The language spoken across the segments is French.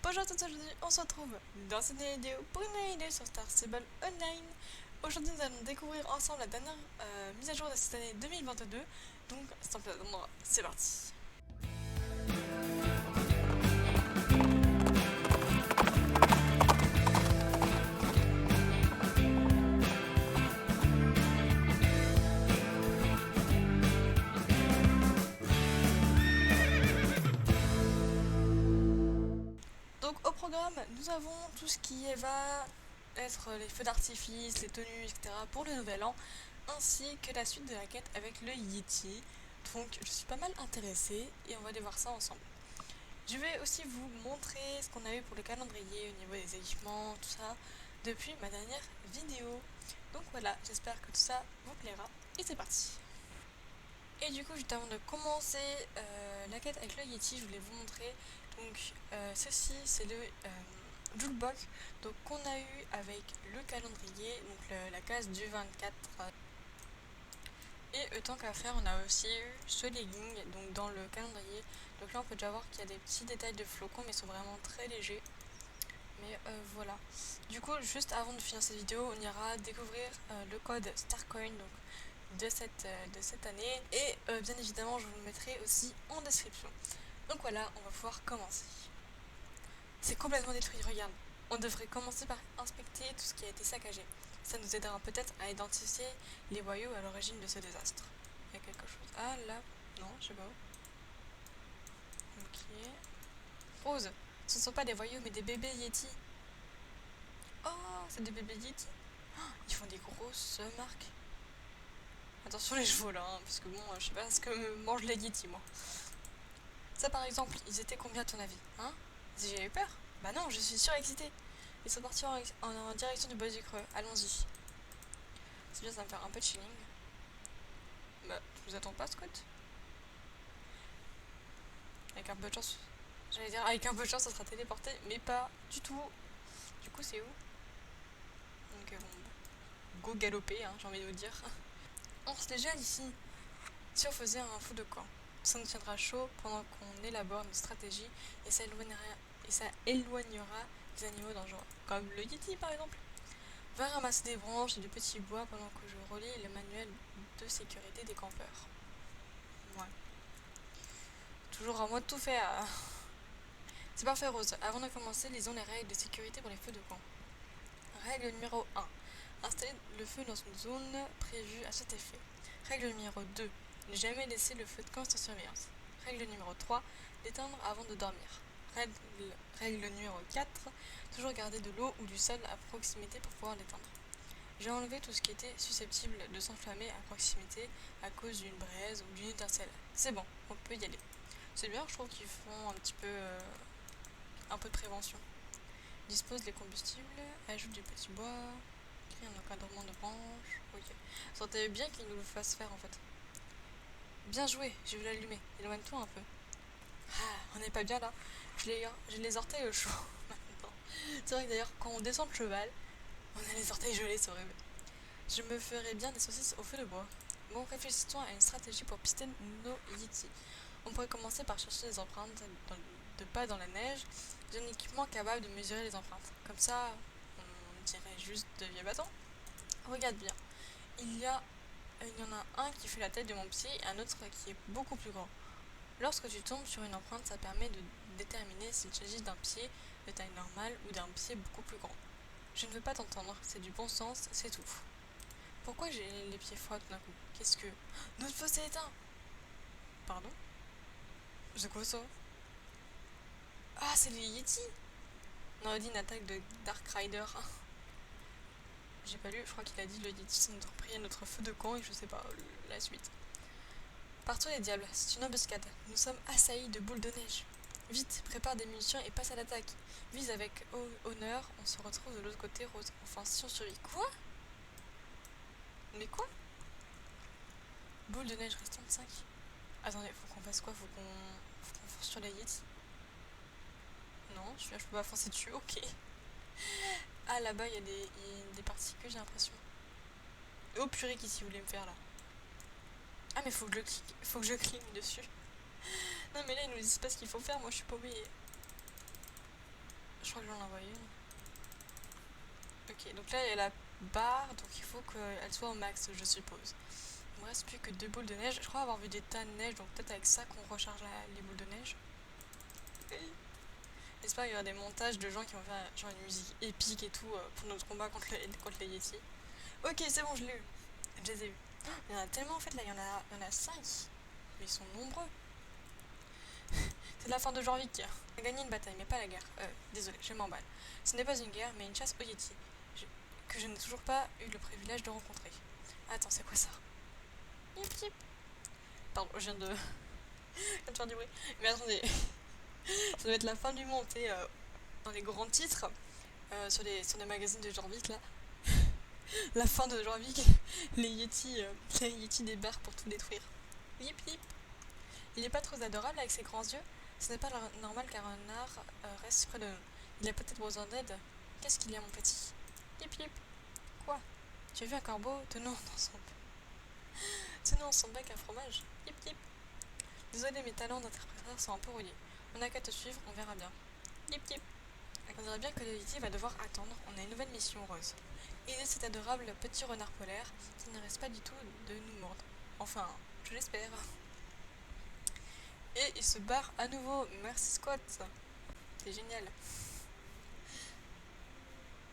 Bonjour à tous, aujourd'hui on se retrouve dans cette vidéo pour une nouvelle vidéo sur Star Stable Online. Aujourd'hui nous allons découvrir ensemble la dernière mise à jour de cette année 2022. Donc sans plus attendre, c'est parti. Donc au programme, nous avons tout ce qui va être les feux d'artifice, les tenues, etc. pour le nouvel an, ainsi que la suite de la quête avec le Yeti. Donc je suis pas mal intéressée et on va aller voir ça ensemble. Je vais aussi vous montrer ce qu'on a eu pour le calendrier au niveau des équipements, tout ça, depuis ma dernière vidéo. Donc voilà, j'espère que tout ça vous plaira. Et c'est parti. Et du coup, juste avant de commencer la quête avec le Yeti, je voulais vous montrer. Donc ceci, c'est le Julebok donc qu'on a eu avec le calendrier, donc la case du 24. Et tant qu'à faire, on a aussi eu ce legging donc dans le calendrier. Donc là, on peut déjà voir qu'il y a des petits détails de flocons, mais ils sont vraiment très légers. Mais voilà. Du coup, juste avant de finir cette vidéo, on ira découvrir le code Starcoin donc, de cette année. Et bien évidemment, je vous le mettrai aussi en description. Donc voilà, on va pouvoir commencer. C'est complètement détruit, regarde. On devrait commencer par inspecter tout ce qui a été saccagé. Ça nous aidera peut-être à identifier les voyous à l'origine de ce désastre. Il y a quelque chose. Ah là, non, je sais pas où. Ok. Rose, ce ne sont pas des voyous mais des bébés Yeti. Oh, c'est des bébés Yeti. Oh, ils font des grosses marques. Attention les chevaux là, hein, parce que bon, je sais pas ce que mangent les Yeti moi. Ça par exemple, ils étaient combien à ton avis, hein? J'ai eu peur? Bah non, je suis surexcitée. Ils sont partis en direction du bois du creux. Allons-y. C'est bien, ça va me faire un peu de chilling. Bah, tu nous attends pas, Scott? Avec un peu de chance. J'allais dire, avec un peu de chance, ça sera téléporté, mais pas du tout. Du coup, c'est où? Donc, bon, go galoper, hein, j'ai envie de vous dire. On se gèle ici. Si on faisait un feu de camp, ça nous tiendra chaud pendant qu'on élabore une stratégie et ça éloignera les animaux dangereux, comme le Yeti par exemple. Va ramasser des branches et du petit bois pendant que je relis le manuel de sécurité des campeurs. Ouais. Toujours à moi de tout faire. C'est parfait, Rose. Avant de commencer, lisons les règles de sécurité pour les feux de camp. Règle numéro 1. Installer le feu dans une zone prévue à cet effet. Règle numéro 2. Ne jamais laisser le feu de camp sans surveillance. Règle numéro 3. L'éteindre avant de dormir. Règle numéro 4. Toujours garder de l'eau ou du sol à proximité pour pouvoir l'éteindre. J'ai enlevé tout ce qui était susceptible de s'enflammer à proximité à cause d'une braise ou d'une étincelle. C'est bon, on peut y aller. C'est bien, je trouve qu'ils font un peu de prévention. Dispose les combustibles, ajoute du petit bois, crée un encadrement de branches. Ok. Sentais bien qu'ils nous le fassent faire en fait. Bien joué, je vais l'allumer. Éloigne-toi un peu. Ah, on n'est pas bien là. J'ai les orteils chauds maintenant. C'est vrai que d'ailleurs, quand on descend le cheval, on a les orteils gelés, c'est horrible. Je me ferai bien des saucisses au feu de bois. Bon, réfléchissons à une stratégie pour pister nos Yeti. On pourrait commencer par chercher des empreintes de pas dans la neige. J'ai un équipement capable de mesurer les empreintes. Comme ça, on dirait juste de vieux bâtons. Regarde bien. Il y en a un qui fait la taille de mon pied et un autre qui est beaucoup plus grand. Lorsque tu tombes sur une empreinte, ça permet de déterminer s'il s'agit d'un pied de taille normale ou d'un pied beaucoup plus grand. Je ne veux pas t'entendre, c'est du bon sens, c'est tout. Pourquoi j'ai les pieds froids tout d'un coup? Qu'est-ce que... Notre feu s'est éteint! Pardon? C'est quoi ça? Ah, c'est les Yeti! On aurait dit une attaque de Dark Rider. J'ai pas lu, je crois qu'il a dit le Yeti c'est notre prix, notre feu de camp et je sais pas la suite. Partons les diables, c'est une embuscade. Nous sommes assaillis de boules de neige. Vite, prépare des munitions et passe à l'attaque. Vise avec honneur, on se retrouve de l'autre côté, Rose. Enfin, si on survit. Quoi? Mais quoi? Boule de neige restante 5. Attendez, faut qu'on fasse quoi? Faut qu'on fonce sur les Yeti? Non, je peux pas foncer dessus, ok. Ah, là-bas, il y a des particules, j'ai l'impression. Oh purée, qu'est-ce qu'il voulait me faire là? Ah, mais faut que je clique dessus. Non, mais là, ils nous disent pas ce qu'il faut faire, moi je suis paumée. Je crois que j'en ai envoyé une. Ok, donc là il y a la barre, donc il faut qu'elle soit au max, je suppose. Il me reste plus que 2 boules de neige. Je crois avoir vu des tas de neige, donc peut-être avec ça qu'on recharge les boules de neige. J'espère qu'il y aura des montages de gens qui vont faire genre une musique épique et tout pour notre combat contre les Yeti. Ok, c'est bon, je l'ai eu. Je les ai eus. Oh, il y en a tellement en fait, là, il y en a 5. Mais ils sont nombreux. C'est la fin de Jorvik. On a gagné une bataille, mais pas la guerre. Désolé, je m'emballe. Ce n'est pas une guerre, mais une chasse aux Yeti. Que je n'ai toujours pas eu le privilège de rencontrer. Attends, c'est quoi ça? Yip yip. Pardon, je viens de... faire du bruit. Mais attendez, ça doit être la fin du monde, tu sais, dans les grands titres, sur les magazines de Jorvik, là. La fin de Jorvik, les Yeti débarquent pour tout détruire. Yip yip. Il n'est pas trop adorable avec ses grands yeux. Ce n'est pas normal qu'un renard reste près de nous. Il a peut-être besoin d'aide. Qu'est-ce qu'il y a, mon petit? Yip yip. Quoi? Tu as vu un corbeau tenant son bec à fromage? Yip yip. Désolé, mes talents d'interpréteur sont un peu rouillés. On n'a qu'à te suivre, on verra bien. Yip yip. On dirait bien que le Yeti va devoir attendre. On a une nouvelle mission, Rose. Aider cet adorable petit renard polaire qui ne reste pas du tout de nous mordre. Enfin, je l'espère. Et il se barre à nouveau. Merci Scott. C'est génial.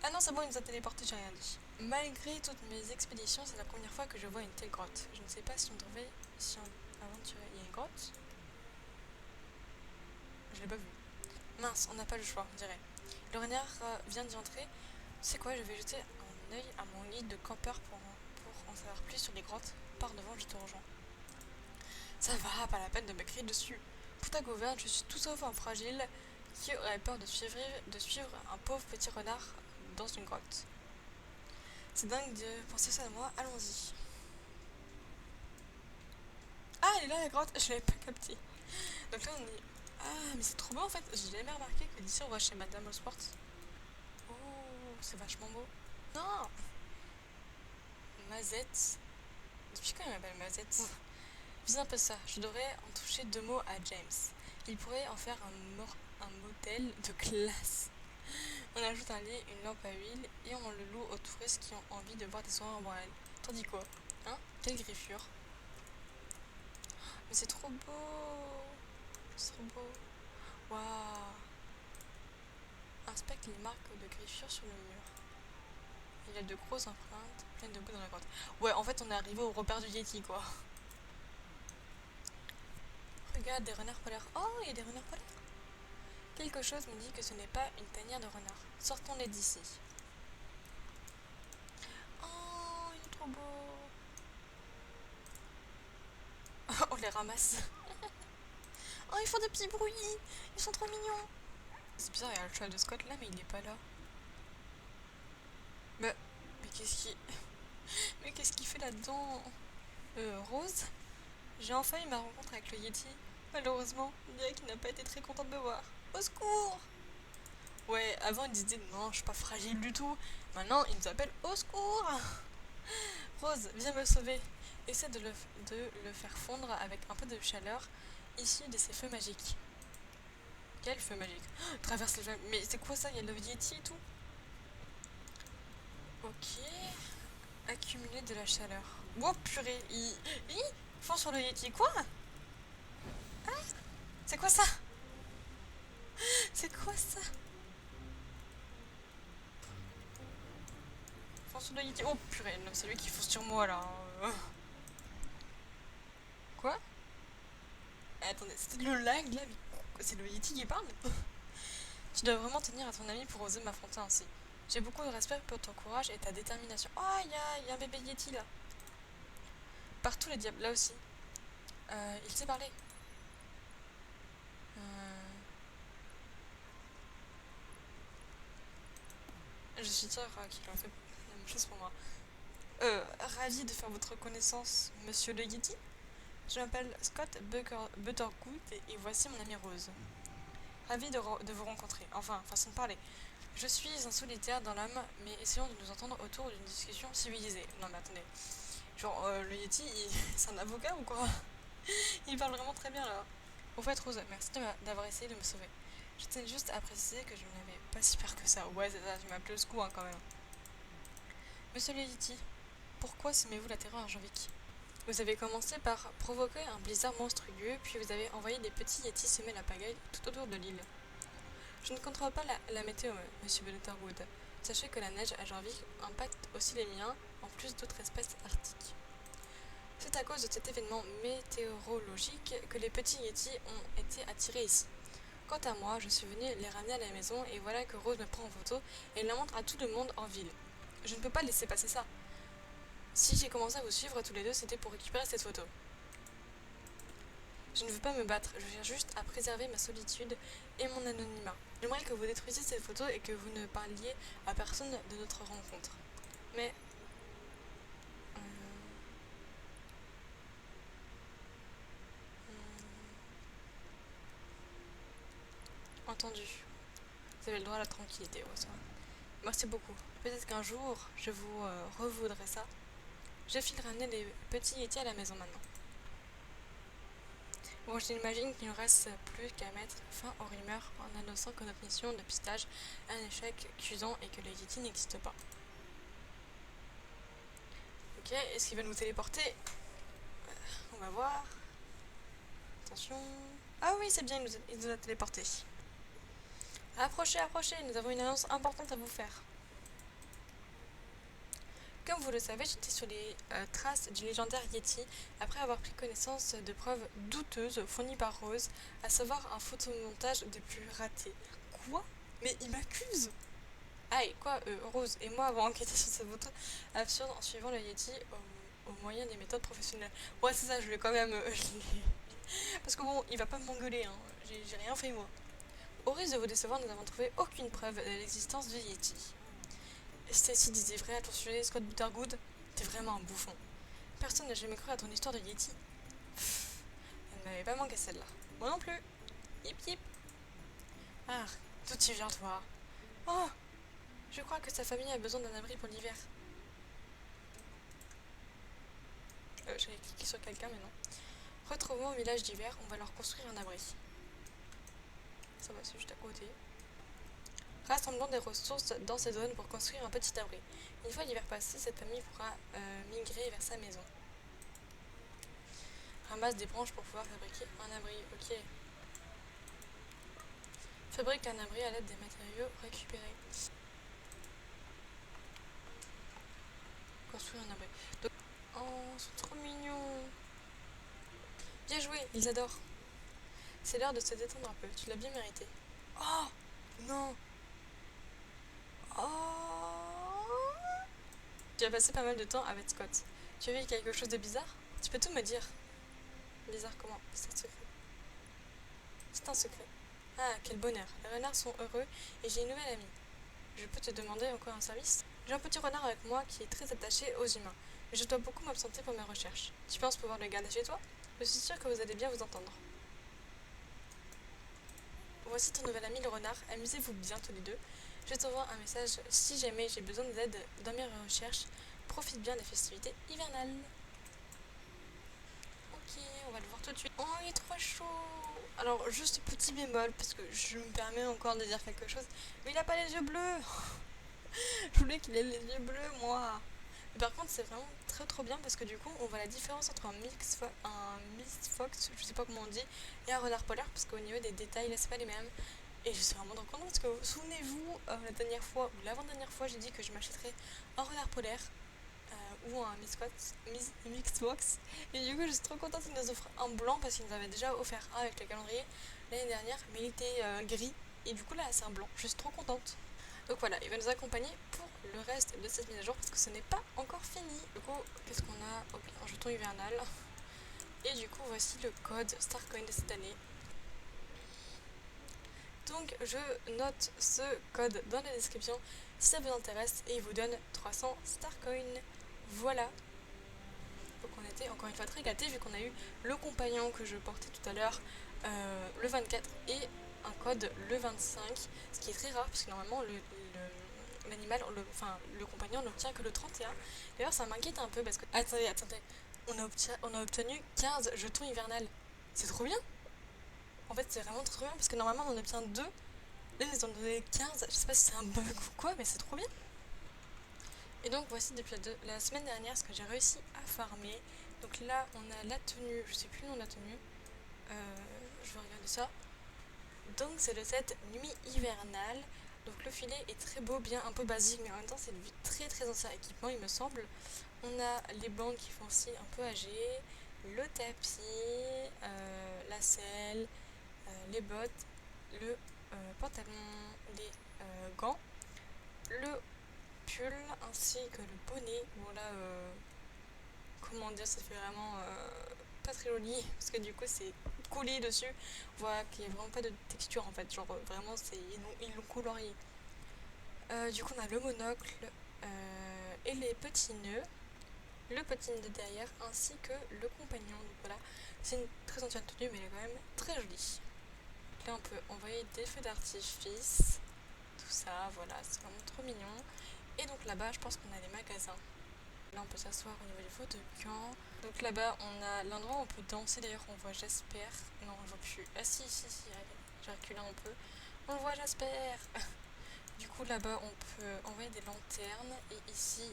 Ah non, c'est bon, il nous a téléporté, j'ai rien dit. Malgré toutes mes expéditions, c'est la première fois que je vois une telle grotte. Je ne sais pas si on devrait s'y aventurer. Il y a une grotte? Je l'ai pas vue. Mince, on n'a pas le choix, on dirait. Le renard vient d'y entrer. Tu sais quoi, je vais jeter un œil à mon guide de campeur pour en savoir plus sur les grottes. Par devant, je te rejoins. Ça va, pas la peine de me crier dessus. Pour ta gouverne, je suis tout sauf un fragile qui aurait peur de suivre un pauvre petit renard dans une grotte. C'est dingue de penser ça à moi, allons-y. Ah, elle est là la grotte, je l'avais pas capté. Donc là on est... Ah, mais c'est trop beau en fait, j'ai jamais remarqué que d'ici on va chez Madame Sport. Oh, c'est vachement beau. Non, Mazette. Depuis quand il m'appelle Mazette? Vis un peu ça, je devrais en toucher 2 mots à James. Il pourrait en faire un modèle de classe. On ajoute un lit, une lampe à huile et on le loue aux touristes qui ont envie de voir des soirées en branlette. T'en dis quoi? Hein? Quelle griffure! Mais c'est trop beau! C'est trop beau! Waouh! Inspecte les marques de griffure sur le mur. Il y a de grosses empreintes pleines de boue dans la grotte. Ouais, en fait, on est arrivé au repère du Yeti, quoi. Regarde, des renards polaires. Oh, il y a des renards polaires. Quelque chose me dit que ce n'est pas une tanière de renards. Sortons-les d'ici. Oh, il est trop beau. On les ramasse. Oh, ils font des petits bruits. Ils sont trop mignons. C'est bizarre, il y a le cheval de Scott là, mais il n'est pas là. Mais qu'est-ce qui... Mais qu'est-ce qu'il fait là-dedans? Rose? J'ai enfin eu ma rencontre avec le Yeti. Malheureusement, on dirait qu'il n'a pas été très content de me voir. Au secours! Ouais, avant il disait non, je suis pas fragile du tout. Maintenant, il nous appelle au secours! Rose, viens me sauver. Essaie de le faire fondre avec un peu de chaleur issue de ses feux magiques. Quel feu magique? Traverse les flammes. Mais c'est quoi ça? Il y a le Yeti et tout? Ok. Accumuler de la chaleur. Oh purée, il fond sur le Yeti. Quoi? Ah, c'est quoi ça? C'est quoi ça? Fond sur le Yeti. Oh purée, non, c'est lui qui fonce sur moi là. Quoi? Attendez, c'était le lag là, mais c'est le Yeti qui parle? Tu dois vraiment tenir à ton ami pour oser m'affronter ainsi. J'ai beaucoup de respect pour ton courage et ta détermination. Oh, il y a un bébé Yeti là. Partout les diables, là aussi. Il sait parler. Je suis sûre qu'il en fait la même chose pour moi. Ravi de faire votre connaissance, monsieur le Yeti. Je m'appelle Scott Buttergood et voici mon amie Rose. Ravi de vous rencontrer. Enfin, façon de parler. Je suis un solitaire dans l'âme, mais essayons de nous entendre autour d'une discussion civilisée. Non mais attendez. Genre, le Yeti, c'est un avocat ou quoi? Il parle vraiment très bien là. Au fait, Rose, merci d'avoir essayé de me sauver. Je tiens juste à préciser que je n'avais pas si peur que ça. Ouais, c'est ça, tu m'as appelé au secours quand même. Monsieur Liliti, pourquoi semez-vous la terreur à Janvic? Vous avez commencé par provoquer un blizzard monstrueux, puis vous avez envoyé des petits yétis semer la pagaille tout autour de l'île. Je ne contrôle pas la météo, monsieur Butterwood. Sachez que la neige à Janvic impacte aussi les miens, en plus d'autres espèces arctiques. C'est à cause de cet événement météorologique que les petits yétis ont été attirés ici. Quant à moi, je suis venue les ramener à la maison et voilà que Rose me prend en photo et la montre à tout le monde en ville. Je ne peux pas laisser passer ça. Si j'ai commencé à vous suivre tous les deux, c'était pour récupérer cette photo. Je ne veux pas me battre, je cherche juste à préserver ma solitude et mon anonymat. J'aimerais que vous détruisiez cette photo et que vous ne parliez à personne de notre rencontre. Mais... entendu. Vous avez le droit à la tranquillité, Rose. Merci beaucoup. Peut-être qu'un jour, je vous revoudrai ça. Je file ramener les petits yétis à la maison maintenant. Bon, j'imagine qu'il ne reste plus qu'à mettre fin aux rumeurs en annonçant que notre mission de pistage est un échec cuisant et que les yétis n'existent pas. Ok, est-ce qu'il va nous téléporter? On va voir. Attention. Ah oui, c'est bien, il nous a téléporté. Approchez, approchez, nous avons une annonce importante à vous faire. Comme vous le savez, j'étais sur les traces du légendaire Yeti après avoir pris connaissance de preuves douteuses fournies par Rose, à savoir un photomontage des plus ratés. Quoi? Mais il m'accuse! Aïe, quoi, Rose et moi avons enquêté sur cette photo absurde en suivant le Yeti au moyen des méthodes professionnelles. Ouais, c'est ça, je vais quand même... parce que bon, il va pas m'engueuler, hein. J'ai rien fait moi. Au risque de vous décevoir, nous n'avons trouvé aucune preuve de l'existence du Yeti. Stacy disait vrai, attention, Scott Buttergood, t'es vraiment un bouffon. Personne n'a jamais cru à ton histoire de Yeti. Elle ne m'avait pas manqué celle-là. Moi non plus. Hip hip. Ah, d'où tu viens toi? Oh, je crois que sa famille a besoin d'un abri pour l'hiver. J'avais cliqué sur quelqu'un mais non. Retrouvons au village d'hiver, on va leur construire un abri. Ça va, c'est juste à côté. Rassemblons des ressources dans ces zones pour construire un petit abri. Une fois l'hiver passé, cette famille pourra migrer vers sa maison. Ramasse des branches pour pouvoir fabriquer un abri. Ok. Fabrique un abri à l'aide des matériaux récupérés. Construire un abri. Donc... oh, ils sont trop mignons. Bien joué, ils adorent. C'est l'heure de se détendre un peu. Tu l'as bien mérité. Oh non. Oh. Tu as passé pas mal de temps avec Scott. Tu as vu quelque chose de bizarre? Tu peux tout me dire. Bizarre comment? C'est un secret. C'est un secret. Ah, quel bonheur. Les renards sont heureux et j'ai une nouvelle amie. Je peux te demander encore un service? J'ai un petit renard avec moi qui est très attaché aux humains, mais je dois beaucoup m'absenter pour mes recherches. Tu penses pouvoir le garder chez toi? Je suis sûre que vous allez bien vous entendre. Voici ton nouvel ami le renard, amusez-vous bien tous les deux. Je t'envoie un message si jamais j'ai besoin d'aide dans mes recherches. Profite bien des festivités hivernales. Ok, on va le voir tout de suite. Oh, il est trop chaud. Alors, juste petit bémol, parce que je me permets encore de dire quelque chose, mais il a pas les yeux bleus. Je voulais qu'il ait les yeux bleus, moi. Mais par contre, c'est vraiment très trop bien parce que du coup, on voit la différence entre un mixed fox, je sais pas comment on dit, et un renard polaire, parce qu'au niveau des détails, là, c'est pas les mêmes. Et je suis vraiment trop contente parce que souvenez-vous, la dernière fois, ou l'avant-dernière fois, j'ai dit que je m'achèterais un renard polaire ou un mixed fox. Et du coup, je suis trop contente qu'ils nous offrent un blanc parce qu'ils nous avaient déjà offert un avec le calendrier l'année dernière, mais il était gris. Et du coup, là, c'est un blanc. Je suis trop contente. Donc voilà, il va nous accompagner pour le reste de cette mise à jour parce que ce n'est pas encore fini. Du coup, qu'est-ce qu'on a? Ok, un jeton hivernal. Et du coup, voici le code Starcoin de cette année. Donc, je note ce code dans la description si ça vous intéresse et il vous donne 300 Starcoin. Voilà. Donc, on était encore une fois très gâtés vu qu'on a eu le compagnon que je portais tout à l'heure, le 24 et un code le 25, ce qui est très rare parce que normalement l'animal, le compagnon n'obtient que le 31. D'ailleurs ça m'inquiète un peu parce que... Attendez, on a obtenu 15 jetons hivernales. C'est trop bien. En fait c'est vraiment trop bien parce que normalement on en obtient 2 Là, ils nous ont donné 15. Je sais pas si c'est un bug ou quoi, mais c'est trop bien. Et donc, voici depuis la semaine dernière ce que j'ai réussi à farmer. Donc là, on a la tenue. Je sais plus le nom de la tenue. Je vais regarder ça. Donc, c'est le set nuit hivernale. Donc, le filet est très beau, bien un peu basique, mais en même temps, c'est du très très ancien équipement, il me semble. On a les bandes qui font aussi un peu âgées, le tapis, la selle, les bottes, le pantalon, les gants, le pull ainsi que le bonnet. Bon là, comment dire, ça fait vraiment pas très joli parce que du coup c'est collé dessus. On voit qu'il n'y a vraiment pas de texture en fait, genre vraiment ils l'ont colorié. Du coup on a le monocle et les petits nœuds, le petit nœud de derrière ainsi que le compagnon. Donc voilà, c'est une très ancienne tenue mais elle est quand même très jolie. Là on peut envoyer des feux d'artifice, tout ça, voilà, c'est vraiment trop mignon. Et donc là-bas je pense qu'on a des magasins. Là on peut s'asseoir au niveau des photos de camp. Donc là-bas on a l'endroit où on peut danser, d'ailleurs on voit Jasper. Non on voit plus. Ah si, j'ai reculé un peu. On le voit Jasper. Du coup là-bas on peut envoyer des lanternes. Et ici,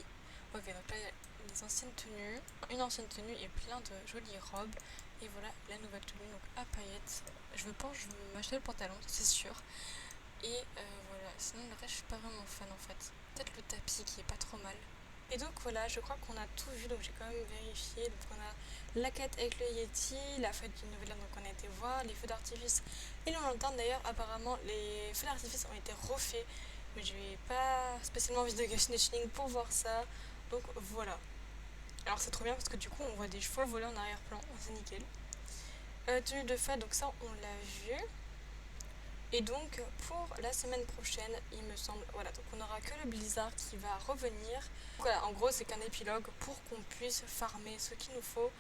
ok donc là il y a les anciennes tenues. Une ancienne tenue et plein de jolies robes. Et voilà la nouvelle tenue, donc à paillettes. Je pense que je vais m'acheter le pantalon, c'est sûr. Et voilà, sinon le reste je suis pas vraiment fan en fait. Peut-être le tapis qui est pas trop mal. Et donc voilà, je crois qu'on a tout vu, donc j'ai quand même vérifié. Donc on a la quête avec le Yeti, la fête du Nouvel An, donc on a été voir, les feux d'artifice et le lanterne. D'ailleurs, apparemment, les feux d'artifice ont été refaits, mais je n'ai pas spécialement envie de gâcher des shillings pour voir ça. Donc voilà. Alors c'est trop bien parce que du coup, on voit des chevaux voler en arrière-plan, c'est nickel. Tenue de fête, donc ça, on l'a vu. Et donc pour la semaine prochaine, il me semble, voilà, donc on n'aura que le blizzard qui va revenir. Voilà, en gros c'est qu'un épilogue pour qu'on puisse farmer ce qu'il nous faut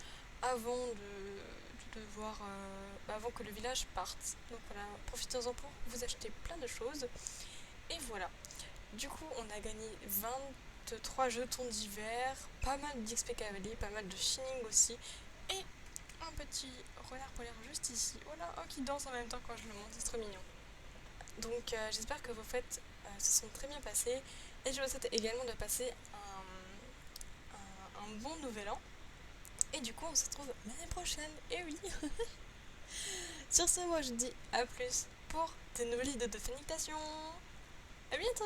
avant de devoir, avant que le village parte. Donc voilà, profitez-en pour vous acheter plein de choses. Et voilà, du coup on a gagné 23 jetons d'hiver, pas mal d'XP cavalier, pas mal de shining aussi. Et un petit renard polaire juste ici. Voilà, oh qui danse en même temps quand je le monte, c'est trop mignon. Donc j'espère que vos fêtes se sont très bien passées et je vous souhaite également de passer un bon nouvel an. Et du coup on se retrouve l'année prochaine, et oui. Sur ce, moi je dis à plus pour de nouvelles vidéos de Fénictation. À bientôt.